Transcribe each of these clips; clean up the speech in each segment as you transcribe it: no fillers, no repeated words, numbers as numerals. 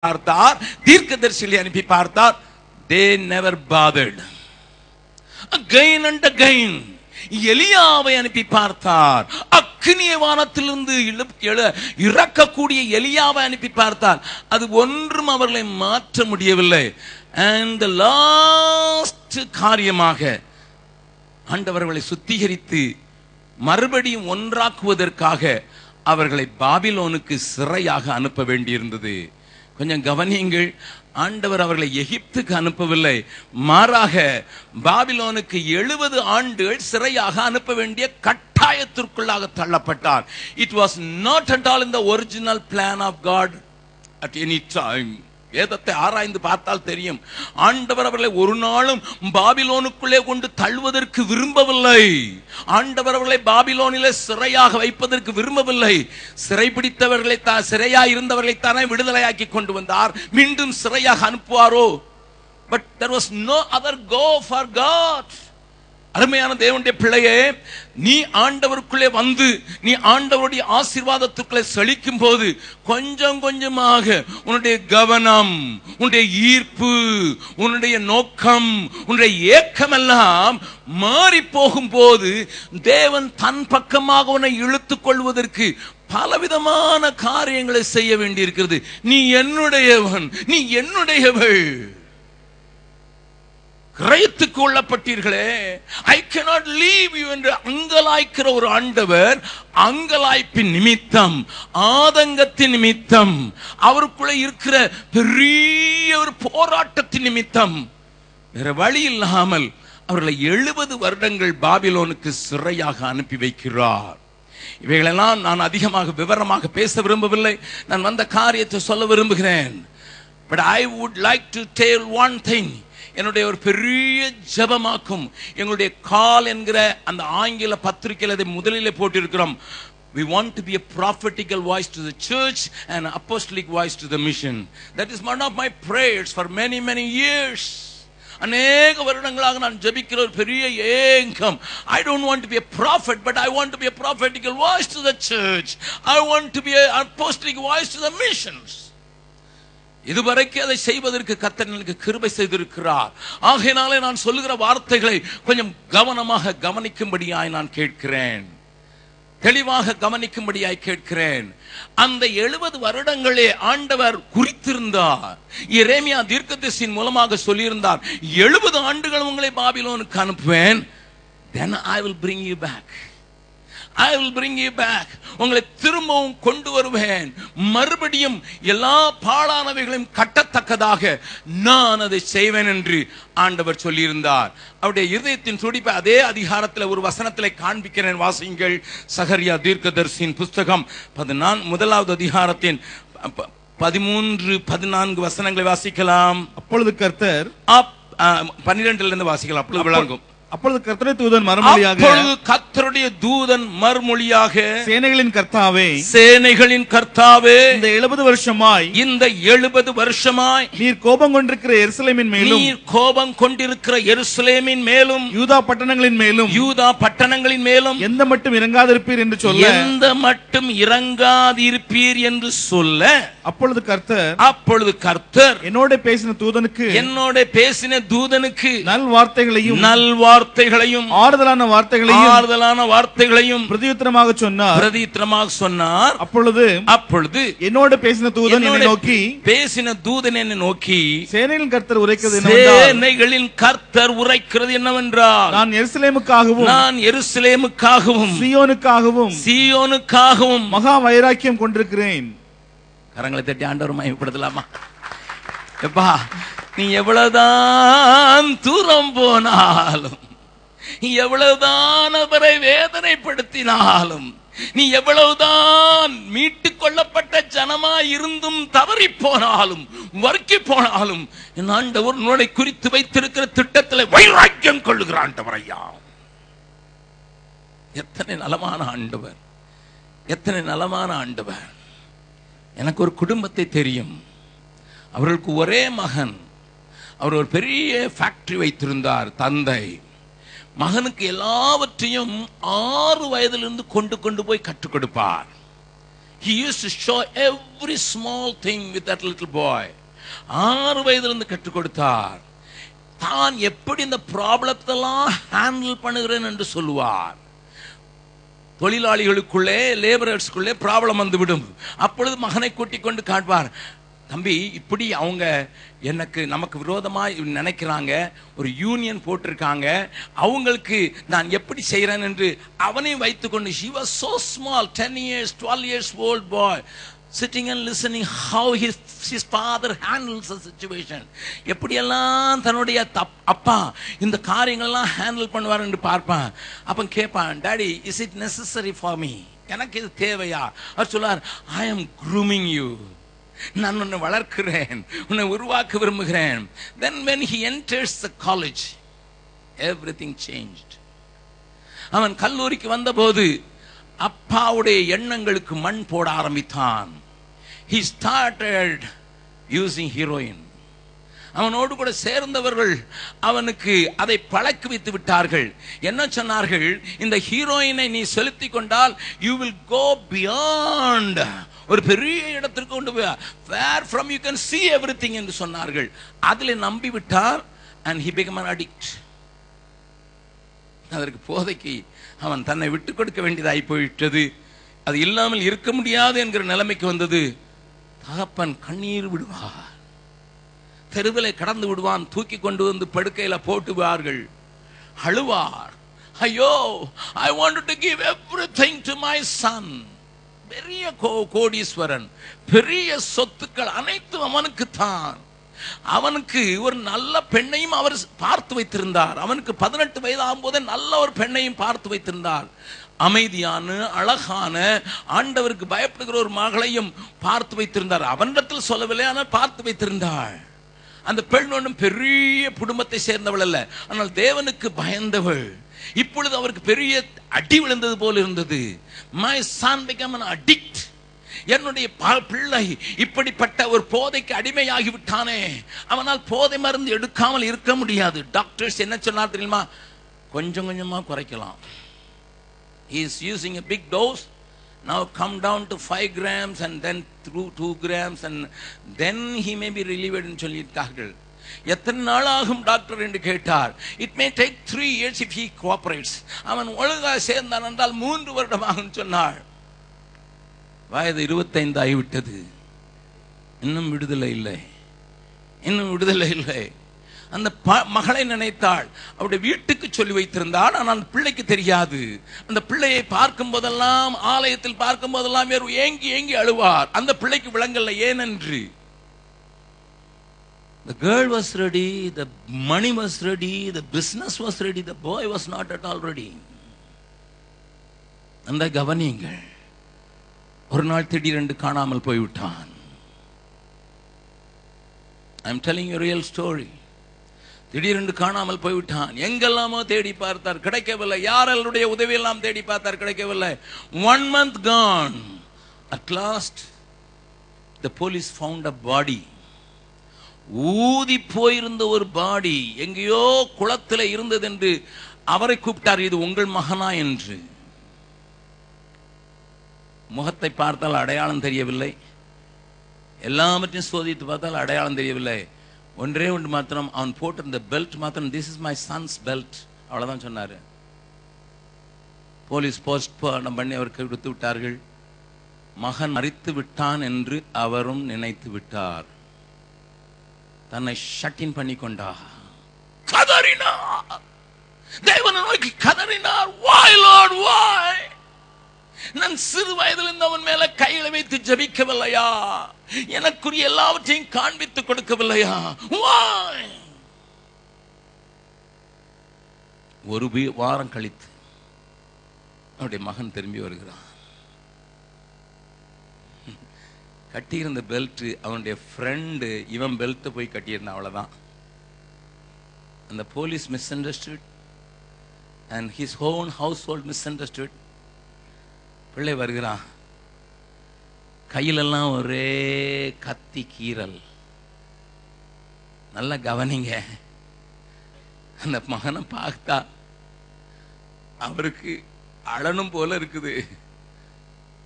பார்த்தார், தீர்க்கதரிசிகளை அனுப்பி பார்த்தார். They never bothered. Again and again எலியாவை அனுப்பி பார்த்தார். அக்கினிய வானத்திலிருந்து இறக்கக்கூடிய எலியாவை அனுப்பி பார்த்தார். அது ஒன்றும் அவர்களை மாற்ற முடியவில்லை. And the last காரியமாக ஆண்டவர்களை சுத்திகரித்து மறுபடியும் ஒன்றாக்குவதற்காக அவர்களை பாபிலோனுக்கு சிறையாக அனுப்ப வேண்டியிருந்தது. கொஞ்சம் கவனியுங்கள், ஆண்டவர் அவர்களை எகிப்துக்கு அனுப்பவில்லை, மாறாக பாபிலோனுக்கு 70 ஆண்டுகள் சிறையாக அனுப்ப வேண்டிய கட்டாயத்திற்குள்ளாக தள்ளப்பட்டார். It was not at all in the original plan of God at any time. வேதத்தை ஆராய்ந்து பார்த்தால் தெரியும், ஆண்டவர் அவர்களை ஒரு நாளும் பாபிலோனுக்குள்ளே கொண்டு தள்ளுவதற்கு விரும்பவில்லை. ஆண்டவர் அவர்களை பாபிலோனிலே சிறையாக வைப்பதற்கு விரும்பவில்லை. சிறைபிடித்தவர்களை சிறையாக இருந்தவர்களை தானே விடுதலையாக்கி கொண்டு வந்தார். மீண்டும் சிறையாக அனுப்புவாரோ? But there was no other go for God. அருமையான தேவனுடைய பிள்ளையே, நீ ஆண்டவருக்குள்ளே வந்து நீ ஆண்டவருடைய ஆசீர்வாதத்துக்குள்ளே செழிக்கும் போது கொஞ்சம் கொஞ்சமாக உன்னுடைய கவனம், உன்னுடைய ஈர்ப்பு, உன்னுடைய நோக்கம், உன்னுடைய ஏக்கம் எல்லாம் மாறி போகும் போது தேவன் தன் பக்கமாக உன்னை இழுத்துக் கொள்வதற்கு பலவிதமான காரியங்களை செய்ய வேண்டியிருக்கிறது. நீ என்னுடையவன், நீ என்னுடையவள். கிரயத்துக்கு கொள்ளப்பட்டீர்களே, ஐ cannot leave you என்று அங்கலாய்க்கிற ஒரு ஆண்டவர், அங்கலாய்ப்பின் நிமித்தம், ஆதங்கத்தின் நிமித்தம், அவருக்குள்ள இருக்கிற பெரிய ஒரு போராட்டத்தின் நிமித்தம் வேற வழி இல்லாமல் அவர்களை 70 வருடங்கள் பாபிலோனுக்கு சிறையாக அனுப்பி வைக்கிறார். இவைகளெல்லாம் நான் அதிகமாக விவரமாக பேச விரும்பவில்லை. நான் வந்த காரியத்தை சொல்ல விரும்புகிறேன். But I would like to tell one thing. என்னுடைய ஒரு பெரிய ஜெபமாக்கும் எங்களுடைய கால் என்கிற அந்த ஆங்கில பத்திரிகையில் அதை முதலிலே போட்டிருக்கிறோம். We want to be a prophetical voice to the church and an apostolic voice to the mission. That is one of my prayers for many years. அநேக வருடங்களாக நான் ஜெபிக்கிற ஒரு பெரிய ஏக்கம். I don't want to be a prophet, but I want to be a prophetical voice to the church. I want to be an apostolic voice to the missions. இதுவரைக்கும் அதை செய்வதற்கு கர்த்தர் எனக்கு கிருபை செய்திருக்கிறார். ஆகையினாலே நான் சொல்லுகிற வார்த்தைகளை கொஞ்சம் கவனமாக கவனிக்கும்படியாய் நான் கேட்கிறேன், தெளிவாக கவனிக்கும்படியாய் கேட்கிறேன். அந்த 70 வருடங்களே ஆண்டவர் குறித்திருந்தார். எரேமியா தீர்க்கதரிசியின் மூலமாக சொல்லியிருந்தார், 70 ஆண்டுகள் உங்களை பாபிலோனுக்கு அனுப்புவேன், then I will bring you back. I will bring you back. உங்களை திரும்பவும் கொண்டு வருவேன். மறுபடியும் எல்லா பாழானவைகளையும் கட்டத்தக்கதாக நான் அதை செய்வேன் என்று ஆண்டவர் சொல்லியிருந்தார். அவருடைய இருதயத்தின் துடிப்பை அதே அதிகாரத்தில் ஒரு வசனத்தில் காண்பிக்கிறேன். வாசியுங்கள். சகரியா தீர்க்கதரிசியின் புஸ்தகம் 1 அதிகாரத்தின் 13-14 வசனங்களை வாசிக்கலாம். அப்பொழுது கர்த்தர் 12 இருந்து வாசிக்கலாம், அப்பொழுது விளங்கும். அப்பொழுது கர்த்தருடைய தூதன் மறுமொழியாக, அப்பொழுது கர்த்தருடைய தூதன் மறுமொழியாக, சேனைகளின் கர்த்தாவே, சேனைகளின் கர்த்தாவே, இந்த 70 வருஷமாய் நீர் கோபம் கொண்டிருக்கிற எருசலேமின் மேலும், நீர் கோபம் கொண்டிருக்கிற எருசலேமின் மேலும், யூதா பட்டணங்களின் மேலும் எந்த மட்டும் இறங்காதிருப்பீர் என்று சொல்ல, எந்த மட்டும் இறங்காதிருப்பீர் என்று சொல்ல, அப்பொழுது கர்த்தர் என்னோட பேசின தூதனுக்கு நல்வார்த்தைகளையும் ஆறுதலான வார்த்தைகளையும் பிரதியுத்தரமாக சொன்னார். அப்பொழுது என்னோட பேசின தூதன் என்னை நோக்கி சேனைகளின் கர்த்தர் உரைக்கிறது என்னவென்றால், நான் எருசலேமுக்காகவும் சீயோனுக்காகவும் மகா வைராக்கியம் கொண்டிருக்கிறேன். கரங்களை தட்டி ஆண்டவர் மகிமைப்படுத்தலாமா? எப்பா, நீ எவ்வளவுதான் தூரம் போனாலும், எவ்வளவுதான் அவரை வேதனைப்படுத்தினாலும், நீ எவ்வளவுதான் மீட்டுக் கொள்ளப்பட்ட ஜனமாய் இருந்தும் தவறி போனாலும், வர்க்கி போனாலும், என் ஆண்டவர் உன்னை குறித்து வைத்திருக்கிற திட்டத்தில் வைராக்கியம் கொள்ளுகிற ஆண்டவர் ஐயா. எத்தனை நலமான ஆண்டவர், எத்தனை நலமான ஆண்டவர். எனக்கு ஒரு குடும்பத்தை தெரியும். அவர்களுக்கு ஒரே மகன். அவர் ஒரு பெரிய ஃபேக்டரி வைத்திருந்தார் தந்தை. மகனுக்கு எல்லாவற்றையும் 6 வயதிலிருந்து கொண்டு போய் கற்றுக் கொடுப்பார். He used to show every small thing with that little boy. 6 வயதிலிருந்து கற்றுக் கொடுத்தார். தான் எப்படி இந்த ப்ராப்ளத்தெல்லாம் ஹேண்டில் பண்ணுகிறேன் என்று சொல்லுவார். தொழிலாளிகளுக்குள்ளே, லேபரர்ஸ்க்குள்ளே ப்ராப்ளம் வந்துவிடும். அப்பொழுது மகனை கூட்டிக் கொண்டு காட்டுவார். தம்பி, இப்படி அவங்க நமக்கு விரோதமா நினைக்கிறாங்க, ஒரு யூனியன் போட்டிருக்காங்க, அவங்களுக்கு நான் எப்படி செய்யறேன் என்று அவனையும் வைத்துக்கொண்டு, he was so small, 10 years 12 years old boy, sitting and listening how his father handles the situation. எப்படியெல்லாம் தன்னுடைய அப்பா இந்த காரியங்களெல்லாம் ஹேண்டில் பண்ணுவார் என்று பார்ப்பான். அப்ப கேட்பான், daddy, is it necessary for me? எனக்கு இது தேவையா? அவர் சொல்லார், ஐ am grooming you. நான் உன்னை வளர்க்கிறேன், உன்னை உருவாக்க விரும்புகிறேன். Then when he enters the college, everything changed. அவன் கல்லூரிக்கு வந்தபோது அப்பாவுடைய எண்ணங்களுக்கு மண் போட ஆரம்பித்தான். He started using heroin. அவனோடு கூட சேர்ந்தவர்கள் அவனுக்கு அதை பழக்க வைத்து விட்டார்கள். என்ன சொன்னார்கள்? இந்த ஹீரோயினை நீ செலுத்திக் கொண்டால் you will go beyond, ஒரு பெரிய இடத்திற்கு கொண்டு போய், where from you can see everything என்று சொன்னார்கள். அதிலே நம்பி விட்டார். and he became an addict. அதற்கு போதைக்கு அவன் தன்னை விட்டுக் கொடுக்க வேண்டியதாய் போயிட்டது. அது இல்லாமல் இருக்க முடியாது என்கிற நிலைமைக்கு வந்தது. தகப்பன் கண்ணீர் விடுவார், தெருவிலை கடந்து விடுவான், தூக்கி கொண்டு வந்து படுக்கையில போட்டுவார்கள், அழுவார். ஐயோ, I wanted to give everything to my son. பெரிய கோடீஸ்வரன், பெரிய சொத்துக்கள் அனைத்தும் அவனுக்கு தான். அவனுக்கு ஒரு நல்ல பெண்ணையும் அவர் பார்த்து வைத்திருந்தார். அவனுக்கு 18 வயது ஆகும்போதே நல்ல ஒரு பெண்ணையும் பார்த்து வைத்திருந்தார். அமைதியான, அழகான, ஆண்டவருக்கு பயப்படுகிற ஒரு மகளையும் பார்த்து வைத்திருந்தார். அவனிடத்தில் சொல்லவில்லை, ஆனால் பார்த்து வைத்திருந்தாள். அந்த பெண் ஒன்றும் பெரிய குடும்பத்தை சேர்ந்தவள் அல்ல, ஆனால் தேவனுக்கு பயந்தவள். இப்பொழுது அவருக்கு பெரிய அடி விழுந்தது போல இருந்தது. My son became an addict. என்னுடைய பிள்ளை இப்படிப்பட்ட ஒரு போதைக்கு அடிமையாகி விட்டானே, அவனால் போதை மருந்து எடுக்காமல் இருக்க முடியாது. டாக்டர்ஸ் என்ன சொன்னார் தெரியுமா? கொஞ்சம் கொஞ்சமா குறைக்கலாம். He is using a big dose, now come down to 5 grams and then through 2 grams and then he may be relieved என்று சொல்லியிருக்கார்கள். எத்தனை நாள் ஆகும் டாக்டர் என்று கேட்டார். It may take 3 years if he cooperates. அவன் ஒழுங்கா சேர்ந்தான் என்றால் 3 வருடம் ஆகும் சொன்னார். வயது 25 ஆகிவிட்டது, இன்னும் விடுதலை இல்லை, இன்னும் விடுதலை இல்லை. அந்த மகளை நினைத்தாள், அவருடைய வீட்டுக்கு சொல்லி வைத்திருந்தாள், ஆனால் அந்த பிள்ளைக்கு தெரியாது. அந்த பிள்ளையை பார்க்கும் போதெல்லாம், ஆலயத்தில் பார்க்கும் போதெல்லாம் ஏங்கி ஏங்கி அழுவார். அந்த பிள்ளைக்கு விளங்கல்ல ஏனென்று. The girl was ready, the money was ready, the business was ready, the boy was not at all ready. அந்த கவனிங்கள். ஒரு நாள் திடீரென்று காணாமல் போய்விட்டான். I am telling you a real story. திடீரென்று காணாமல் போய்விட்டான். எங்கெல்லாமோ தேடி பார்த்தார், கிடைக்கவில்லை. யாருடைய உதவியெல்லாம் தேடி பார்த்தார், கிடைக்கவில்லை. 1 month gone. At last the police found a body. ஊதி போயிருந்த ஒரு பாடி எங்கேயோ குளத்தில் இருந்தது என்று அவரை கூப்பிட்டார். இது உங்கள் மகனா என்று. முகத்தை பார்த்தால் அடையாளம் தெரியவில்லை, எல்லாவற்றையும் சோதித்து பார்த்தால் அடையாளம் தெரியவில்லை. ஒன்றே ஒன்று மாத்திரம், அவன் போட்டிருந்த பெல்ட் மாத்திரம், this is my sons belt, அவ்வளவுதான் சொன்னாரு. போலீஸ் போஸ்ட்மார்ட்டம் பண்ணி அவருக்கு கொடுத்து விட்டார்கள். மகன் மரித்து விட்டான் என்று அவரும் நினைத்து விட்டார். தன்னை ஷட்டின் பண்ணி கொண்டார், கதறினார், தேவனை நோக்கி கதறினார். Why Lord, why? நான் சிறு வயதிலிருந்து அவன் மேல கைகளை வைத்து ஜபிக்கவில்லையா? எனக்குரிய எல்லாவற்றையும் காண்பித்து கொடுக்கவில்லையா? Why? ஒரு வாரம் கழித்து அவருடைய மகன் திரும்பி வருகிறான். கட்டியிருந்த பெல்ட் அவனுடைய ஃப்ரெண்டு இவன் பெல்ட் போய் கட்டியிருந்தான், அவ்வளவுதான். அந்த police மிஸ்அண்டர்ஸ்டுட் and his own household misunderstood. பிள்ளை வருகிறான், கையிலெல்லாம் ஒரே கத்தி கீறல். நல்லா கவனிங்க, அந்த மகனை பார்த்தா அவருக்கு அழனும் போல இருக்குது.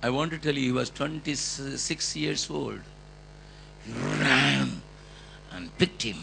I want to tell you, he was 26 years old. He ran and picked him.